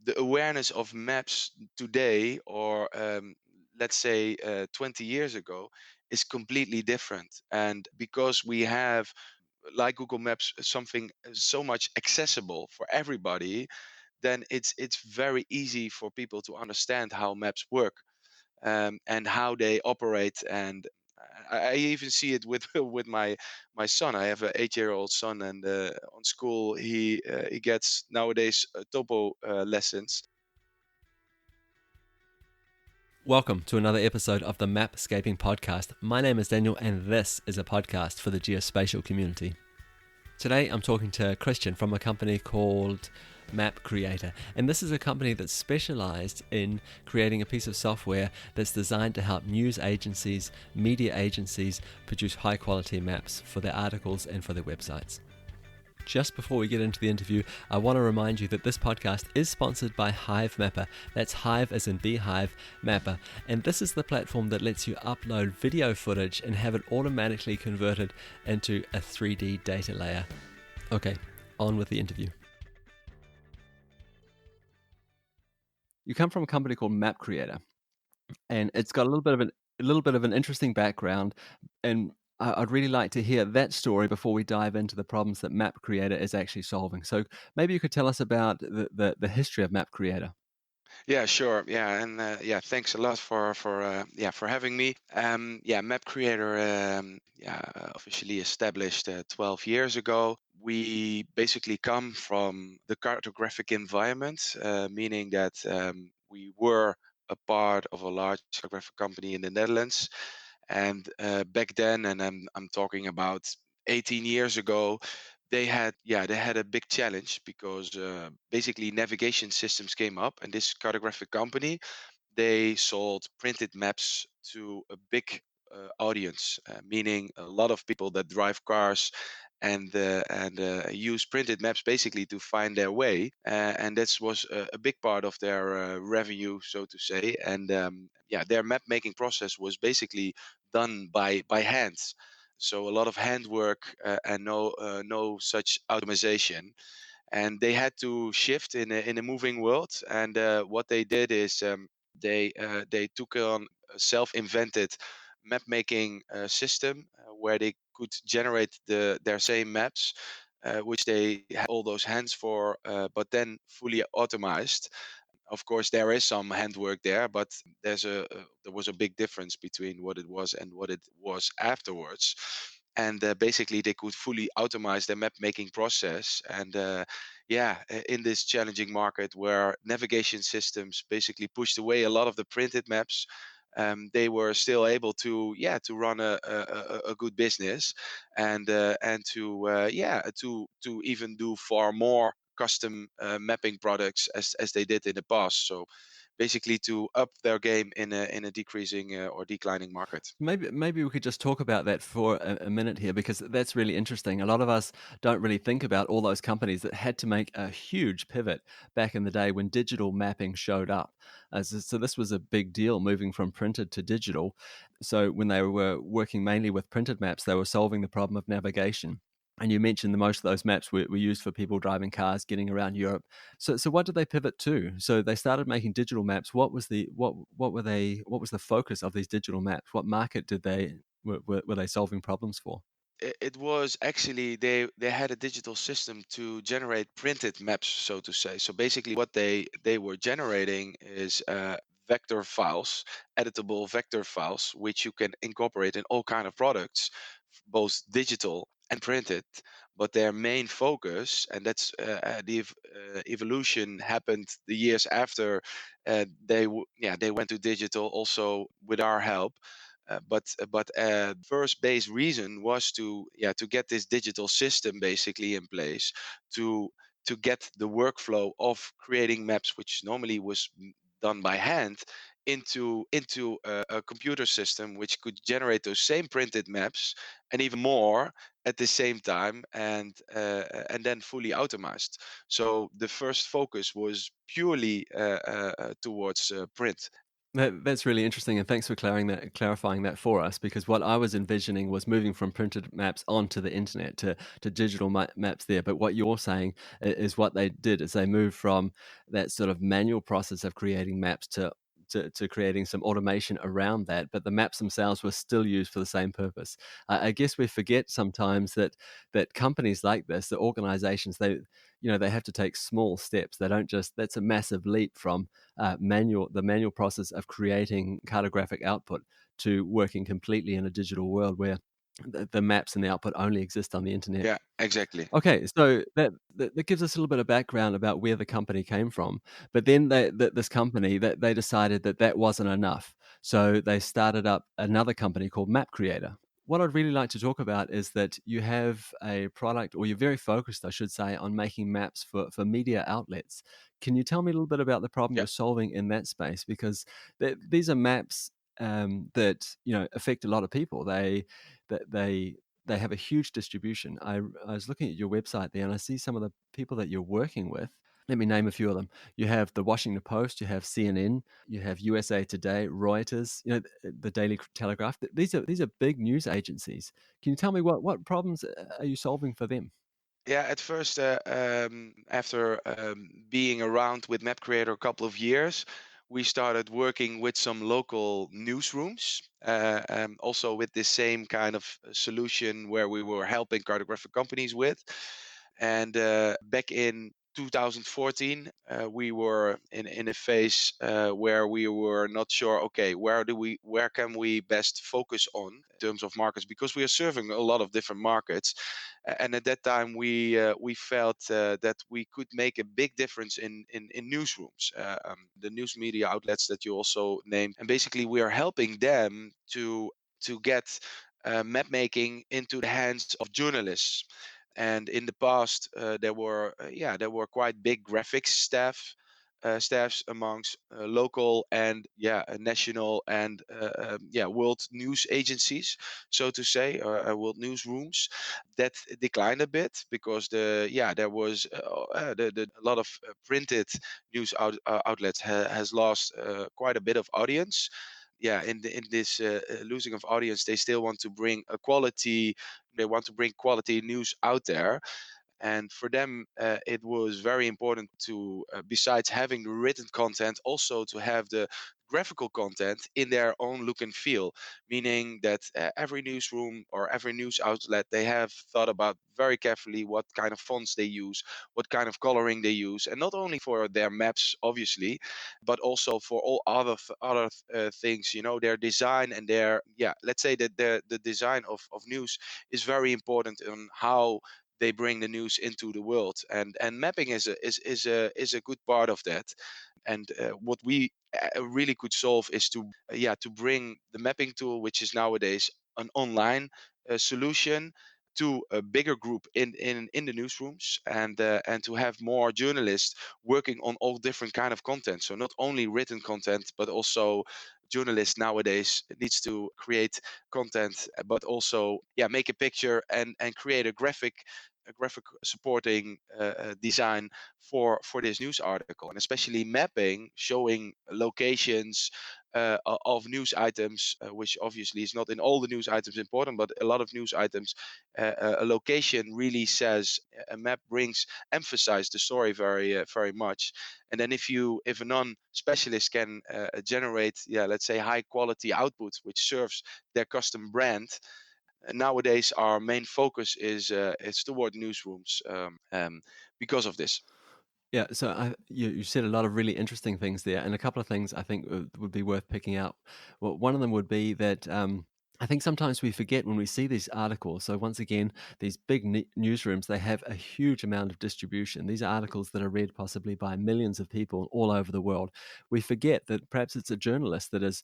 the awareness of maps today, or let's say 20 years ago, is completely different. And because we have, like Google Maps, something so much accessible for everybody, then it's very easy for people to understand how maps work, and how they operate. And I even see it with with my son. I have an 8-year-old son, and on school he gets nowadays topo lessons. Welcome to another episode of the Mapscaping podcast. My name is Daniel, and this is a podcast for the geospatial community. Today, I'm talking to Christian from a company called MapCreator, and this is a company that's specialized in creating a piece of software that's designed to help news agencies, media agencies produce high-quality maps for their articles and for their websites. Just before we get into the interview, I want to remind you that this podcast is sponsored by Hive Mapper. That's Hive as in Beehive Mapper. And this is the platform that lets you upload video footage and have it automatically converted into a 3D data layer. Okay, on with the interview. You come from a company called MapCreator, and it's got a little bit of an interesting background, and I'd really like to hear that story before we dive into the problems that MapCreator is actually solving. So maybe you could tell us about the history of MapCreator. Yeah, sure. Yeah, and yeah, thanks a lot for having me. Yeah, MapCreator, officially established 12 years ago. We basically come from the cartographic environment, meaning that we were a part of a large cartographic company in the Netherlands. And back then, and I'm talking about 18 years ago, they had a big challenge because basically navigation systems came up, and this cartographic company, they sold printed maps to a big audience, meaning a lot of people that drive cars and use printed maps basically to find their way, and that was a big part of their revenue, so to say. And yeah, their map making process was basically done by hands, so a lot of handwork, and no such automation. And they had to shift in a moving world. And what they did is, they took on a self-invented map making system, where they could generate their same maps, which they had all those hands for, but then fully automized. Of course, there is some handwork there, but there was a big difference between what it was and what it was afterwards. And basically, they could fully automate their map making process. And in this challenging market where navigation systems basically pushed away a lot of the printed maps, they were still able to run a good business, and to even do far more custom mapping products as they did in the past. So basically, to up their game in a decreasing or declining market. Maybe we could just talk about that for a minute here, because that's really interesting. A lot of us don't really think about all those companies that had to make a huge pivot back in the day when digital mapping showed up. So this was a big deal, moving from printed to digital. So when they were working mainly with printed maps, they were solving the problem of navigation. And you mentioned that most of those maps were used for people driving cars, getting around Europe. So what did they pivot to? So they started making digital maps. What was what was the focus of these digital maps? What market did were they solving problems for? It was actually, they had a digital system to generate printed maps, so to say. So basically, what they were generating is vector files, editable vector files, which you can incorporate in all kind of products, both digital and printed. But their main focus, and that's evolution happened the years after they went to digital also with our help. But first base reason was to get this digital system basically in place, to get the workflow of creating maps, which normally was done by hand, into a computer system which could generate those same printed maps and even more at the same time, and then fully automized. So the first focus was purely towards print. That's really interesting, and thanks for clarifying that for us. Because what I was envisioning was moving from printed maps onto the internet to digital maps there. But what you're saying is what they did is they moved from that sort of manual process of creating maps to creating some automation around that. But the maps themselves were still used for the same purpose. I guess we forget sometimes that companies like this, the organizations, they have to take small steps. They don't just that's a massive leap from the manual process of creating cartographic output to working completely in a digital world where the maps and the output only exist on the internet. Yeah, exactly. Okay, so that gives us a little bit of background about where the company came from. But then this company that they decided that wasn't enough, so they started up another company called MapCreator. What I'd really like to talk about is that you have a product, or you're very focused, I should say, on making maps for media outlets. Can you tell me a little bit about the problem Yeah. you're solving in that space? Because these are maps that affect a lot of people. They have a huge distribution. I was looking at your website there, and I see some of the people that you're working with. Let me name a few of them. You have the Washington Post, you have CNN, you have USA Today, Reuters, the Daily Telegraph. These are big news agencies. Can you tell me what problems are you solving for them? Yeah, at first, after being around with MapCreator a couple of years, we started working with some local newsrooms, also with the same kind of solution where we were helping cartographic companies with. And back in 2014, we were in a phase where we were not sure. Okay, where can we best focus on in terms of markets? Because we are serving a lot of different markets, and at that time we felt that we could make a big difference in newsrooms, the news media outlets that you also named, and basically we are helping them to get map making into the hands of journalists. And in the past, there were quite big graphics staffs amongst local and national and world news agencies, so to say, or world newsrooms. That declined a bit because there was a lot of printed news outlets has lost quite a bit of audience. Yeah, in this losing of audience, they still want to bring a quality. They want to bring quality news out there, and for them it was very important to, besides having the written content, also to have the graphical content in their own look and feel, meaning that every newsroom or every news outlet, they have thought about very carefully what kind of fonts they use, what kind of coloring they use, and not only for their maps obviously, but also for all other things, their design and their, let's say that the design of news is very important on how they bring the news into the world, and mapping is a good part of that. And what we really could solve is to bring the mapping tool, which is nowadays an online solution, to a bigger group in the newsrooms, and to have more journalists working on all different kind of content, so not only written content but also journalists nowadays needs to create content, but also make a picture and create a graphic supporting design for this news article, and especially mapping, showing locations of news items, which obviously is not in all the news items important, but a lot of news items, a location really says, a map brings emphasize the story very much. And then if a non-specialist can generate, let's say, high quality output which serves their custom brand, nowadays our main focus is toward newsrooms, because of this. Yeah, so you said a lot of really interesting things there, and a couple of things I think would be worth picking out. Well, one of them would be that I think sometimes we forget when we see these articles. So once again, these big newsrooms, they have a huge amount of distribution. These are articles that are read possibly by millions of people all over the world. We forget that perhaps it's the journalist that is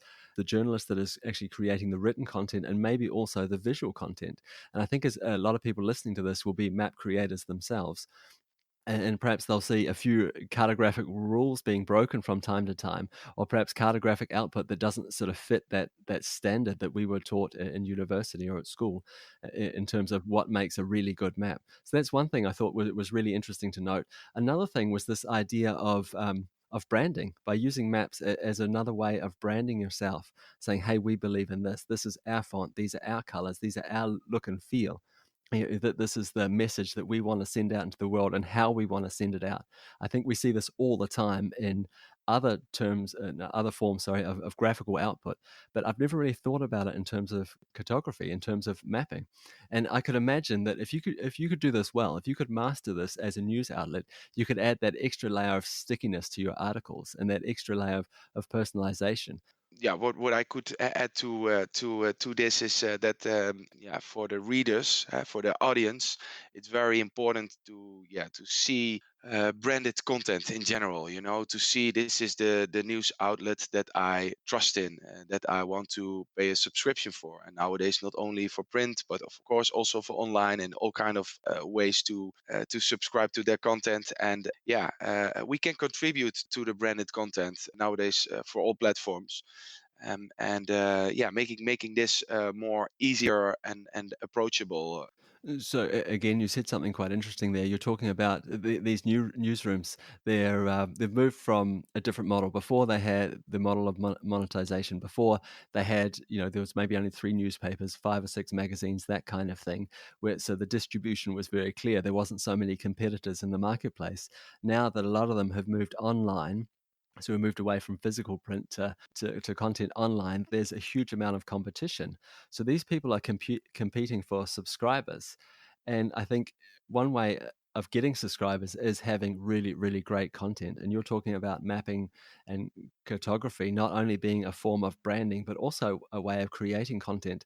actually creating the written content and maybe also the visual content. And I think as a lot of people listening to this will be map creators themselves, and perhaps they'll see a few cartographic rules being broken from time to time, or perhaps cartographic output that doesn't sort of fit that standard that we were taught in university or at school, in terms of what makes a really good map. So that's one thing I thought was really interesting to note. Another thing was this idea of of branding by using maps as another way of branding yourself, saying, hey, we believe in this. This is our font. These are our colors. These are our look and feel. That this is the message that we want to send out into the world and how we want to send it out. I think we see this all the time in other terms and other forms, of graphical output. But I've never really thought about it in terms of cartography, in terms of mapping. And I could imagine that if you could do this well, if you could master this as a news outlet, you could add that extra layer of stickiness to your articles and that extra layer of personalization. Yeah, what I could add to this is that yeah, for the readers, for the audience, it's very important to see branded content in general. You know, to see this is the news outlet that I trust in, that I want to pay a subscription for. And nowadays, not only for print, but of course also for online and all kind of ways to subscribe to their content. And yeah, we can contribute to the branded content nowadays for all platforms, and yeah, making this more easier and approachable. So again, you said something quite interesting there. You're talking about these new newsrooms. They've moved from a different model. Before they had the model of monetization. Before they had, there was maybe only 3 newspapers, 5 or 6 magazines, that kind of thing. So the distribution was very clear. There wasn't so many competitors in the marketplace. Now that a lot of them have moved online, so we moved away from physical print to content online, there's a huge amount of competition. So these people are competing for subscribers. And I think one way of getting subscribers is having really, really great content. And you're talking about mapping and cartography not only being a form of branding, but also a way of creating content.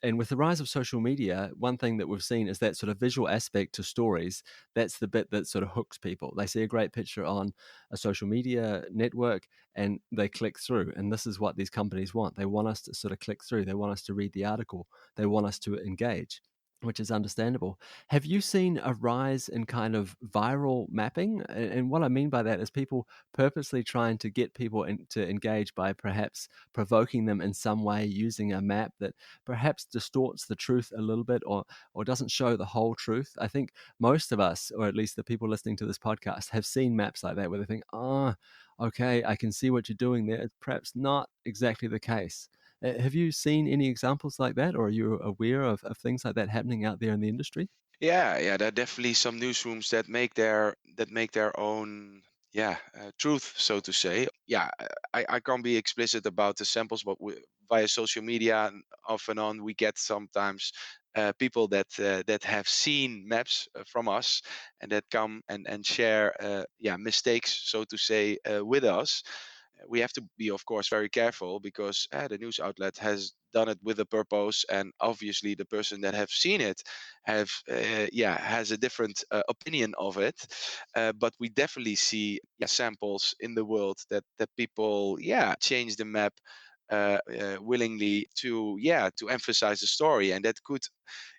And with the rise of social media, one thing that we've seen is that sort of visual aspect to stories. That's the bit that sort of hooks people. They see a great picture on a social media network and they click through. And this is what these companies want. They want us to sort of click through. They want us to read the article. They want us to engage, which is understandable. Have you seen a rise in kind of viral mapping? And what I mean by that is people purposely trying to get people to engage by perhaps provoking them in some way using a map that perhaps distorts the truth a little bit, or doesn't show the whole truth. I think most of us, or at least the people listening to this podcast, have seen maps like that where they think, oh, okay, I can see what you're doing there. It's perhaps not exactly the case. Have you seen any examples like that, or are you aware of things like that happening out there in the industry? Yeah, there are definitely some newsrooms that make their own, yeah, truth, so to say. Yeah, I can't be explicit about the samples, but via social media and off and on, we get sometimes people that have seen maps from us, and that come and share yeah, mistakes, so to say, with us. We have to be, of course, very careful, because the news outlet has done it with a purpose, and obviously the person that have seen it have yeah, has a different opinion of it. But we definitely see, yeah, samples in the world that people, yeah, change the map willingly to, yeah, to emphasize the story, and that could,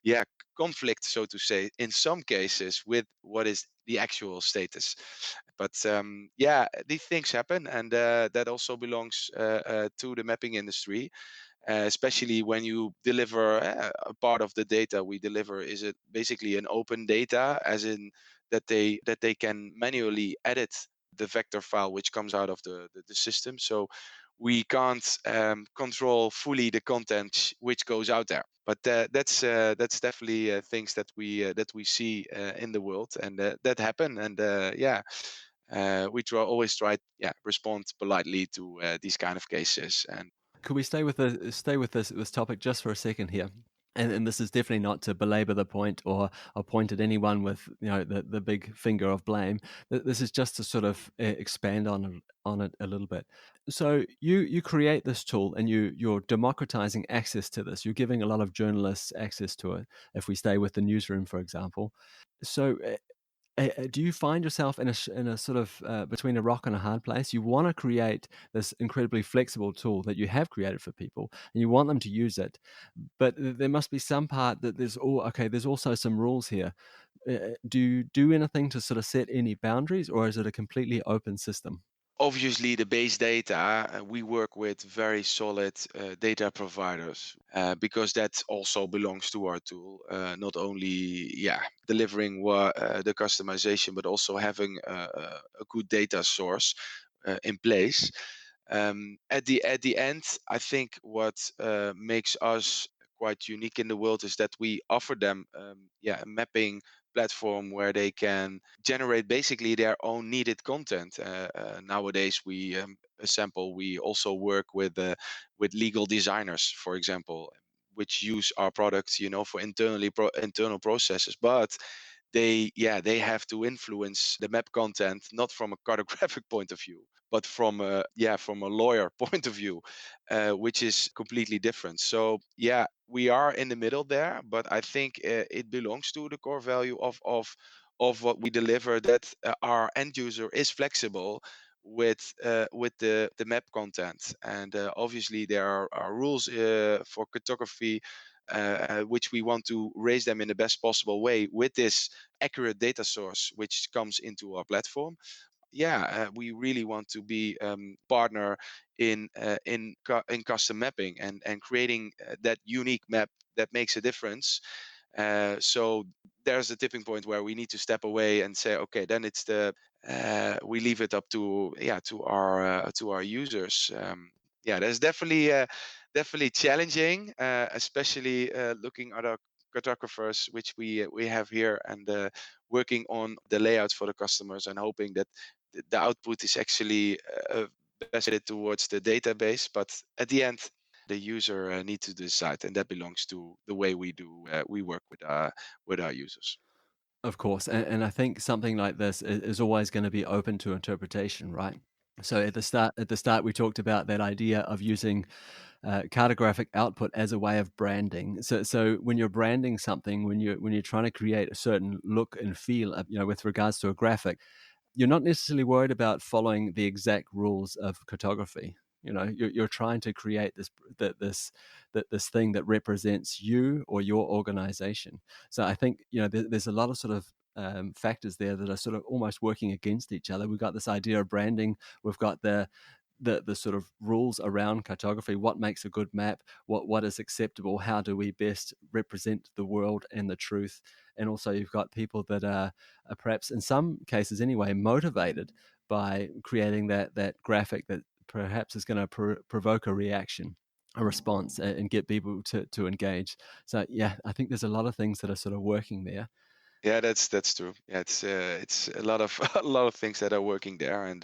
yeah, conflict, so to say, in some cases with what is the actual status. But yeah, these things happen, and that also belongs to the mapping industry, especially when you deliver a part of the data we deliver is it basically an open data, as in that they can manually edit the vector file which comes out of the system. So we can't control fully the content which goes out there. But that's definitely things that we see in the world, and that happen. And yeah, we always try, yeah, respond politely to these kind of cases. And Could we stay with this topic just for a second here? And this is definitely not to belabor the point or point at anyone with the big finger of blame. This is just to sort of expand on it a little bit. So you create this tool and you're democratizing access to this. You're giving a lot of journalists access to it. If we stay with the newsroom, for example, so do you find yourself in a sort of between a rock and a hard place? You want to create this incredibly flexible tool that you have created for people, and you want them to use it, but there must be some part that there's also some rules here. Do you do anything to sort of set any boundaries, or is it a completely open system? obviously, the base data, we work with very solid data providers, because that also belongs to our tool. Not only, yeah, delivering the customization, but also having a good data source. in place. At the end, I think what makes us quite unique in the world is that we offer them a mapping platform where they can generate basically their own needed content. Nowadays, we also work with legal designers, for example, which use our products, for internal processes, but they have to influence the map content not from a cartographic point of view, but from a lawyer point of view, which is completely different. So we are in the middle there, but I think it belongs to the core value of what we deliver, that our end user is flexible with the map content. And obviously there are rules for cartography, which we want to raise them in the best possible way with this accurate data source which comes into our platform. We really want to be partner in custom mapping and creating that unique map that makes a difference. So there's a tipping point where we need to step away and say, okay, then we leave it up to our users. That's definitely challenging, especially looking at our cartographers, which we have here, and working on the layouts for the customers, and hoping that the output is actually best fitted towards the database. But at the end, the user needs to decide, and that belongs to the way we work with our users. Of course, and I think something like this is always going to be open to interpretation, right? So at the start, we talked about that idea of using cartographic output as a way of branding. So when you're branding something, when you're trying to create a certain look and feel, with regards to a graphic, you're not necessarily worried about following the exact rules of cartography. You're trying to create this thing that represents you or your organization. So I think there's a lot of sort of factors there that are sort of almost working against each other. We've got this idea of branding. We've got the sort of rules around cartography. What makes a good map? What is acceptable? How do we best represent the world and the truth? And also, you've got people that are perhaps, in some cases anyway, motivated by creating that graphic that perhaps is going to provoke a reaction, a response, and get people to engage. So I think there's a lot of things that are sort of working there. Yeah, that's true. Yeah, it's a lot of a lot of things that are working there. And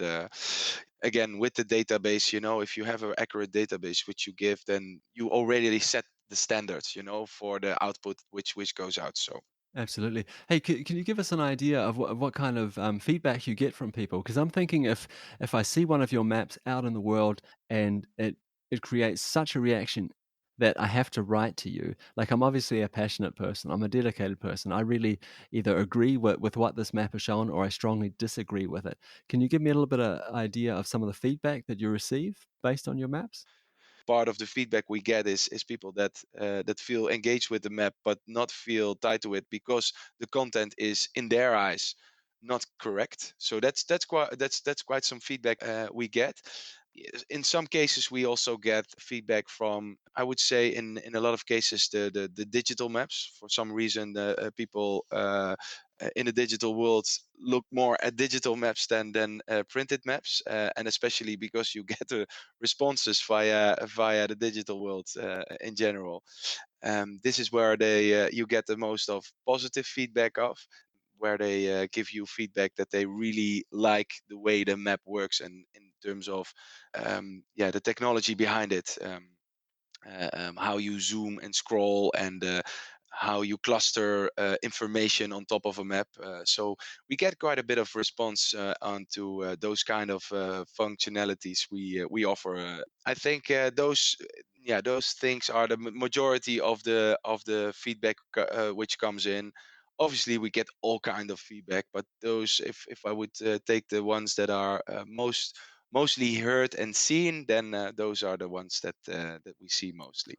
again, with the database, if you have an accurate database which you give, then you already set the standards, for the output which goes out. So Absolutely. Hey, can you give us an idea of what kind of feedback you get from people? Because I'm thinking if I see one of your maps out in the world and it creates such a reaction that I have to write to you. Like, I'm obviously a passionate person. I'm a dedicated person. I really either agree with what this map has shown, or I strongly disagree with it. Can you give me a little bit of idea of some of the feedback that you receive based on your maps? part of the feedback we get is people that feel engaged with the map but not feel tied to it because the content is in their eyes not correct. So that's quite some feedback we get. Yes, in some cases we also get feedback from, I would say, in a lot of cases, the digital maps. For some reason, people in the digital world look more at digital maps than printed maps, and especially because you get the responses via the digital world in general. This is where you get the most of positive feedback of, where they give you feedback that they really like the way the map works, and in terms of the technology behind it, how you zoom and scroll, and how you cluster information on top of a map. So we get quite a bit of response onto those kind of functionalities we offer. I think those things are the majority of the feedback which comes in. Obviously, we get all kind of feedback, but those, if I would take the ones that are mostly heard and seen, then those are the ones that we see mostly.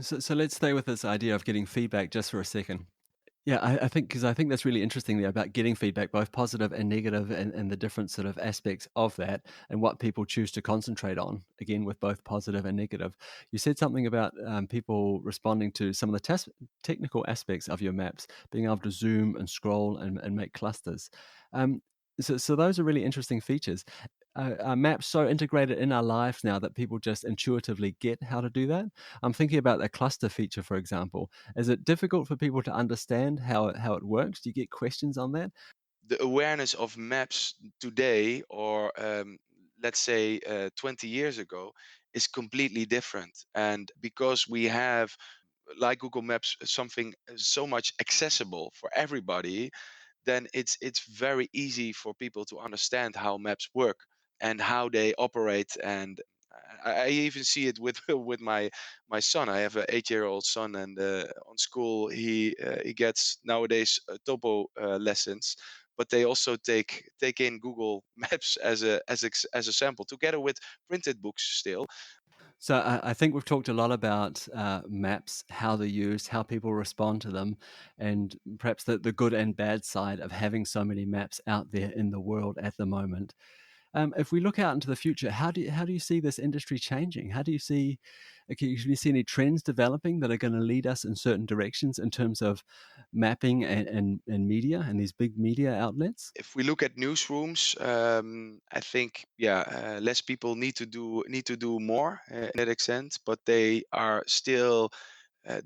So let's stay with this idea of getting feedback just for a second. Yeah, I think because I think that's really interesting there about getting feedback, both positive and negative, and the different sort of aspects of that, and what people choose to concentrate on. Again, with both positive and negative, you said something about people responding to some of the technical aspects of your maps, being able to zoom and scroll and make clusters. Um, so those are really interesting features. are maps so integrated in our lives now that people just intuitively get how to do that? I'm thinking about the cluster feature, for example. Is it difficult for people to understand how it works? Do you get questions on that? The awareness of maps today, or let's say 20 years ago, is completely different. And because we have, like Google Maps, something so much accessible for everybody, then it's very easy for people to understand how maps work and how they operate. And I even see it with with my son. I have an 8-year-old son, and on school he gets nowadays topo lessons, but they also take in Google Maps as a sample, together with printed books still. So I think we've talked a lot about maps, how they're used, how people respond to them, and perhaps the good and bad side of having so many maps out there in the world at the moment. If we look out into the future, how do you see this industry changing? How do you see, can you see any trends developing that are going to lead us in certain directions in terms of mapping and media and these big media outlets? If we look at newsrooms, I think, yeah, less people need to do more in that extent, but they are still,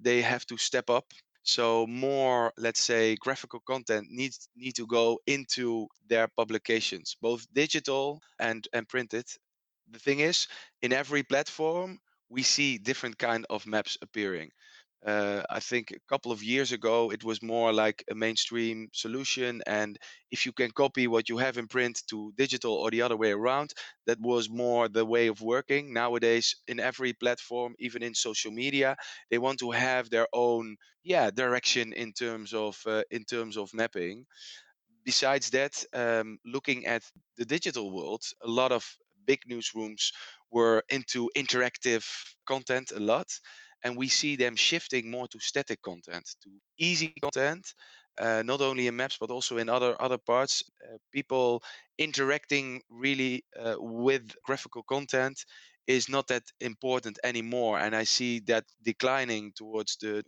they have to step up. So more, let's say, graphical content need to go into their publications, both digital and printed. The thing is, in every platform, we see different kind of maps appearing. I think a couple of years ago, it was more like a mainstream solution. And if you can copy what you have in print to digital or the other way around, that was more the way of working. Nowadays, in every platform, even in social media, they want to have their own, yeah, direction in terms of mapping. Besides that, looking at the digital world, a lot of big newsrooms were into interactive content a lot. And we see them shifting more to static content, to easy content, not only in maps, but also in other parts. People interacting really with graphical content is not that important anymore. And I see that declining towards the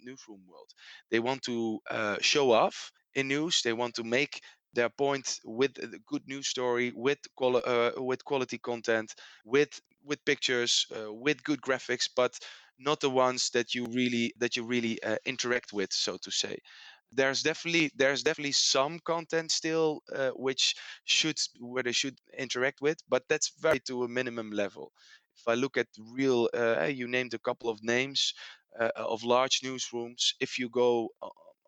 newsroom world. They want to show off in news. They want to make their point with a good news story, with quality content, with pictures, with good graphics, but not the ones that you really interact with, so to say. There's definitely some content still where they should interact with, but that's very to a minimum level. If I look at real, you named a couple of names of large newsrooms. If you go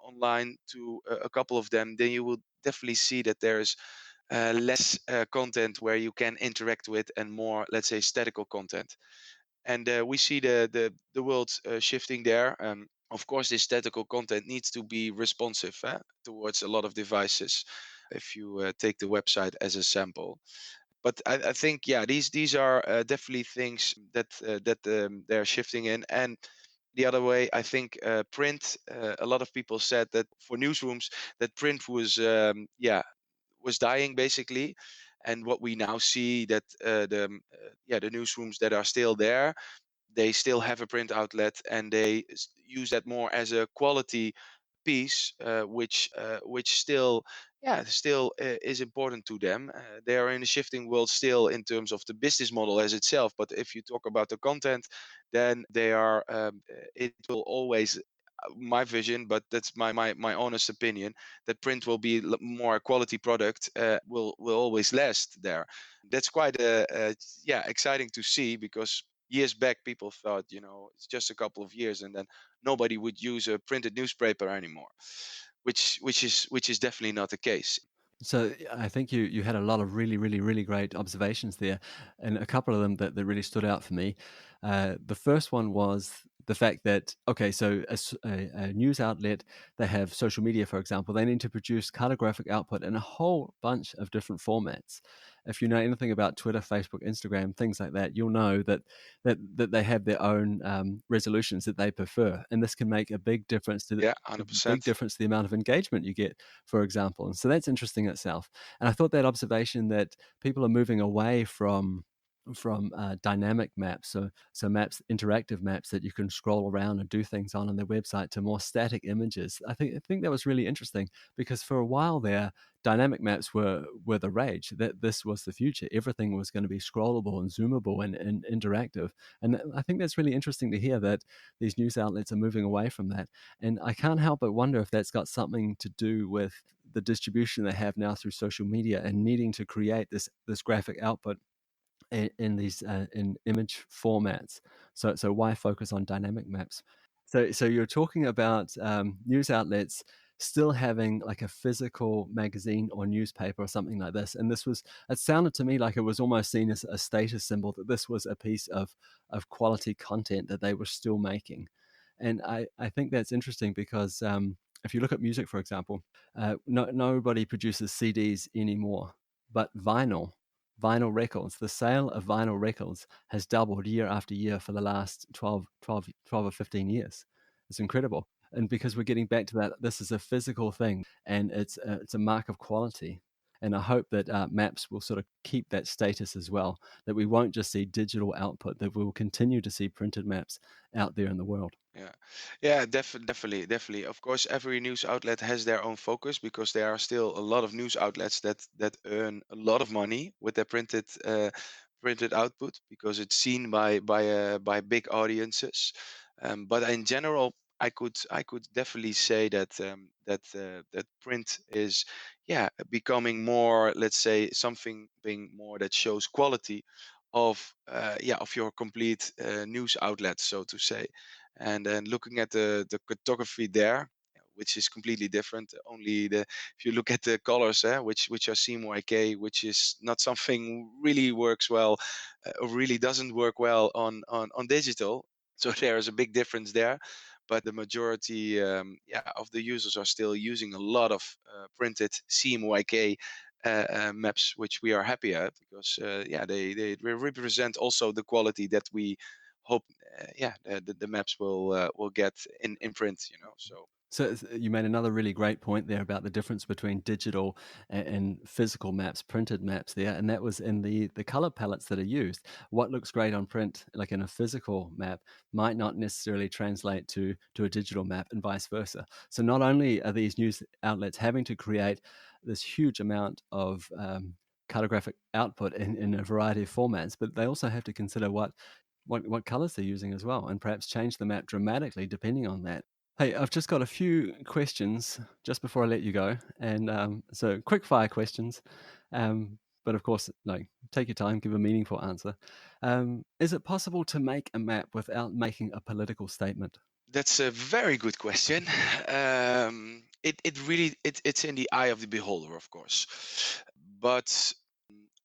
online to a couple of them, then you will definitely see that there's less content where you can interact with, and more, let's say, statical content. And we see the world shifting there. Of course, this statical content needs to be responsive towards a lot of devices. If you take the website as a sample, but I think, yeah, these are definitely things that they're shifting in. And the other way, I think, print. A lot of people said that for newsrooms, that print was dying basically. And what we now see, that the newsrooms that are still there, they still have a print outlet, and they use that more as a quality piece, which still is important to them. They are in a shifting world still in terms of the business model as itself. But if you talk about the content, then they are. It will always. My vision, but that's my honest opinion, that print will be more a quality product. Will always last there. That's quite exciting to see, because years back people thought, it's just a couple of years, and then nobody would use a printed newspaper anymore, which is definitely not the case. So I think you had a lot of really, really, really great observations there, and a couple of them that really stood out for me. The first one was the fact that, okay, so a news outlet, they have social media, for example, they need to produce cartographic output in a whole bunch of different formats. If you know anything about Twitter, Facebook, Instagram, things like that, you'll know that they have their own resolutions that they prefer, and this can make a big difference to Yeah, a big 100%. difference to the amount of engagement you get, for example. And so that's interesting itself. And I thought that observation that people are moving away from from dynamic maps, so maps, interactive maps that you can scroll around and do things on their website, to more static images. I think that was really interesting, because for a while there, dynamic maps were the rage. That this was the future. Everything was going to be scrollable and zoomable and interactive. And I think that's really interesting to hear that these news outlets are moving away from that. And I can't help but wonder if that's got something to do with the distribution they have now through social media, and needing to create this graphic output in these in image formats. So why focus on dynamic maps? So you're talking about news outlets still having like a physical magazine or newspaper or something like this, and it sounded to me like it was almost seen as a status symbol, that this was a piece of quality content that they were still making. And I think that's interesting, because if you look at music, for example, nobody produces CDs anymore, but vinyl records, the sale of vinyl records has doubled year after year for the last 12 or 15 years. It's incredible. And because we're getting back to that, this is a physical thing, and it's a mark of quality. And I hope that maps will sort of keep that status as well, that we won't just see digital output, that we will continue to see printed maps out there in the world. Yeah, yeah, definitely, definitely. Of course, every news outlet has their own focus, because there are still a lot of news outlets that earn a lot of money with their printed output, because it's seen by big audiences. But in general, I could definitely say that print is, yeah, becoming more, let's say, something being more that shows quality of, yeah, of your complete news outlet, so to say. And then looking at the cartography there, which is completely different. Only the if you look at the colors, which are CMYK, which is not something really works well, or really doesn't work well on digital. So there is a big difference there. But the majority, yeah, of the users are still using a lot of printed CMYK maps, which we are happy at, because yeah, they represent also the quality that we hope, yeah, the maps will get in print, so. So you made another really great point there about the difference between digital and physical maps, printed maps there, and that was in the color palettes that are used. What looks great on print, like in a physical map, might not necessarily translate to a digital map, and vice versa. So not only are these news outlets having to create this huge amount of cartographic output in a variety of formats, but they also have to consider what colors they're using as well, and perhaps change the map dramatically depending on that. Hey, I've just got a few questions just before I let you go, and so quick fire questions. But of course, like, take your time, give a meaningful answer. Is it possible to make a map without making a political statement? That's a very good question. It really it's in the eye of the beholder, of course. But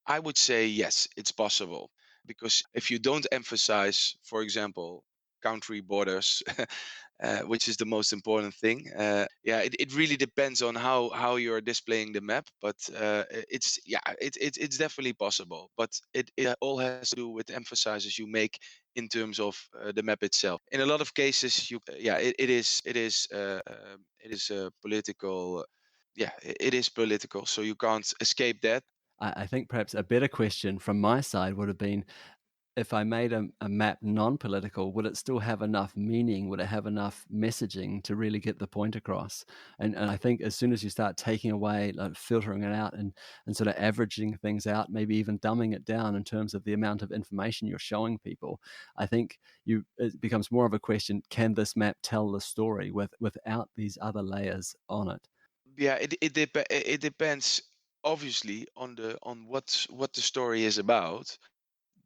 I would say yes, it's possible, because if you don't emphasize, for example, country borders, which is the most important thing. Yeah, it really depends on how you're displaying the map, but it's, yeah, it's definitely possible. But it all has to do with the emphasis you make in terms of the map itself. In a lot of cases, yeah, it is political. Yeah, it is political, so you can't escape that. I think perhaps a better question from my side would have been, if I made a map non-political, would it still have enough meaning? Would it have enough messaging to really get the point across? And I think as soon as you start taking away, like filtering it out, and sort of averaging things out, maybe even dumbing it down in terms of the amount of information you're showing people, I think it becomes more of a question: can this map tell the story without these other layers on it? Yeah, it depends, obviously, on what the story is about.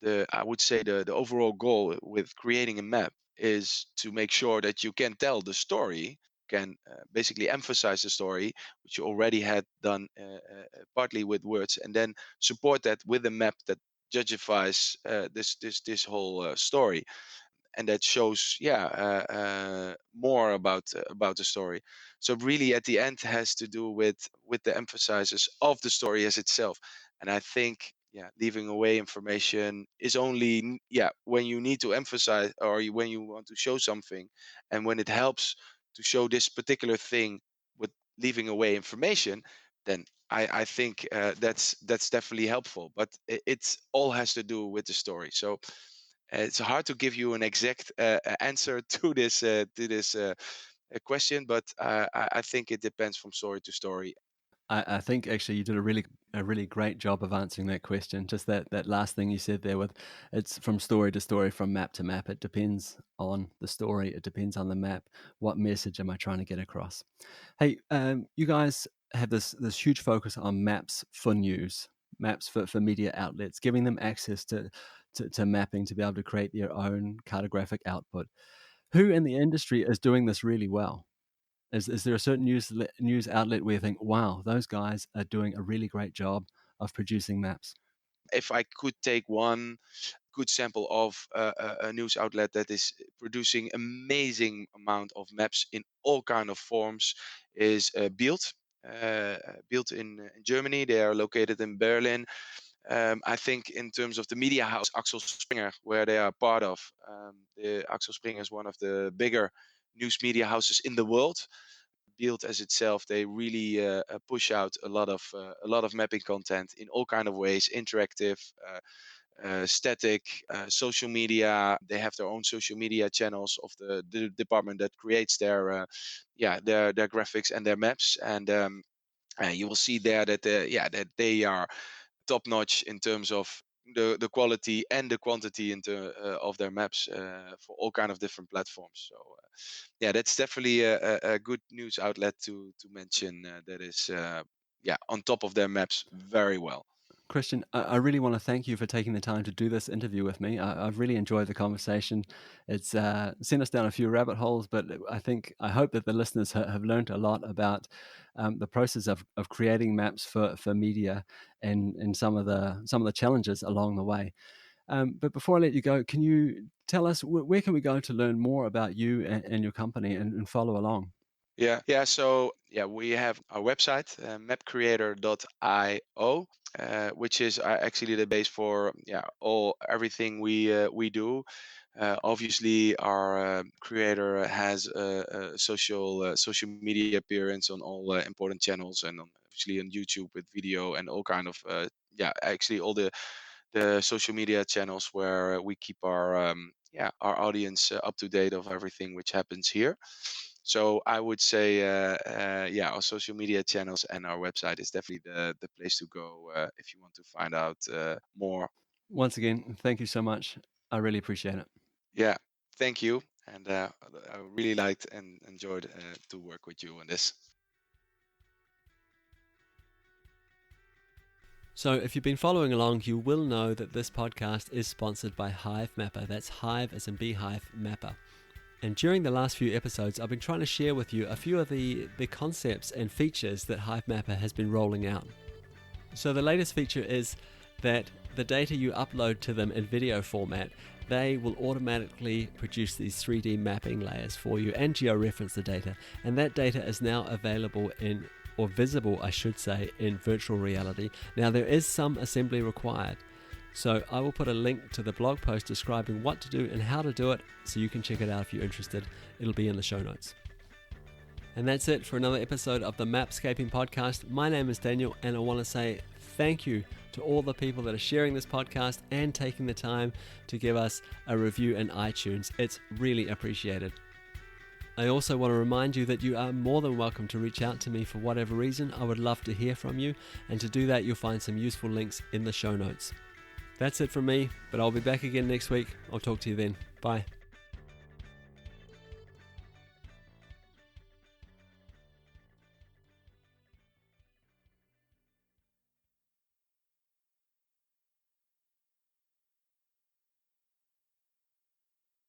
I would say the overall goal with creating a map is to make sure that you can tell the story, can basically emphasize the story, which you already had done partly with words, and then support that with a map that justifies this whole story, and that shows, yeah, more about the story. So really at the end has to do with the emphasizes of the story as itself. And I think, yeah, leaving away information is only yeah, when you need to emphasize, or when you want to show something, and when it helps to show this particular thing with leaving away information, then I think that's definitely helpful. But it's all has to do with the story. So it's hard to give you an exact answer to this question, but I think it depends from story to story. I think actually you did a really great job of answering that question. Just that last thing you said there with it's from story to story, from map to map. It depends on the story. It depends on the map. What message am I trying to get across? Hey, you guys have this huge focus on maps for news, maps for media outlets, giving them access to mapping to be able to create their own cartographic output. Who in the industry is doing this really well? Is there a certain news outlet where you think, wow, those guys are doing a really great job of producing maps? If I could take one good sample of a news outlet that is producing amazing amount of maps in all kind of forms is Bild. Bild in Germany. They are located in Berlin. I think in terms of the media house Axel Springer, where they are part of, the Axel Springer is one of the bigger news media houses in the world. Bild as itself, they really push out a lot of mapping content in all kind of ways, interactive, static, social media. They have their own social media channels of the department that creates their graphics and their maps. And you will see there that that they are top notch in terms of the quality and the quantity of their maps for all kind of different platforms. So that's definitely a good news outlet to mention that is on top of their maps very well. Christian, I really want to thank you for taking the time to do this interview with me. I've really enjoyed the conversation. It's sent us down a few rabbit holes, but I hope that the listeners have learned a lot about the process of creating maps for media and some of the challenges along the way. But before I let you go, can you tell us where can we go to learn more about you and your company and follow along? Yeah. So we have our website, mapcreator.io, which is actually the base for everything we do. Obviously, our creator has a social media appearance on all important channels, and obviously on YouTube with video and all kind of actually all the social media channels where we keep our audience up to date of everything which happens here. So I would say our social media channels and our website is definitely the place to go if you want to find out more. Once again, thank you so much. I really appreciate it. Yeah, thank you, and I really liked and enjoyed to work with you on this. So, if you've been following along, you will know that this podcast is sponsored by Hive Mapper. That's Hive as in Beehive Mapper. And during the last few episodes, I've been trying to share with you a few of the concepts and features that Hive Mapper has been rolling out. So, the latest feature is that the data you upload to them in video format, they will automatically produce these 3D mapping layers for you and georeference the data. And that data is now available or visible, I should say, in virtual reality. Now, there is some assembly required. So I will put a link to the blog post describing what to do and how to do it, so you can check it out if you're interested. It'll be in the show notes. And that's it for another episode of the Mapscaping Podcast. My name is Daniel, and I want to say thank you to all the people that are sharing this podcast and taking the time to give us a review in iTunes. It's really appreciated. I also want to remind you that you are more than welcome to reach out to me for whatever reason. I would love to hear from you, and to do that, you'll find some useful links in the show notes. That's it from me, but I'll be back again next week. I'll talk to you then. Bye.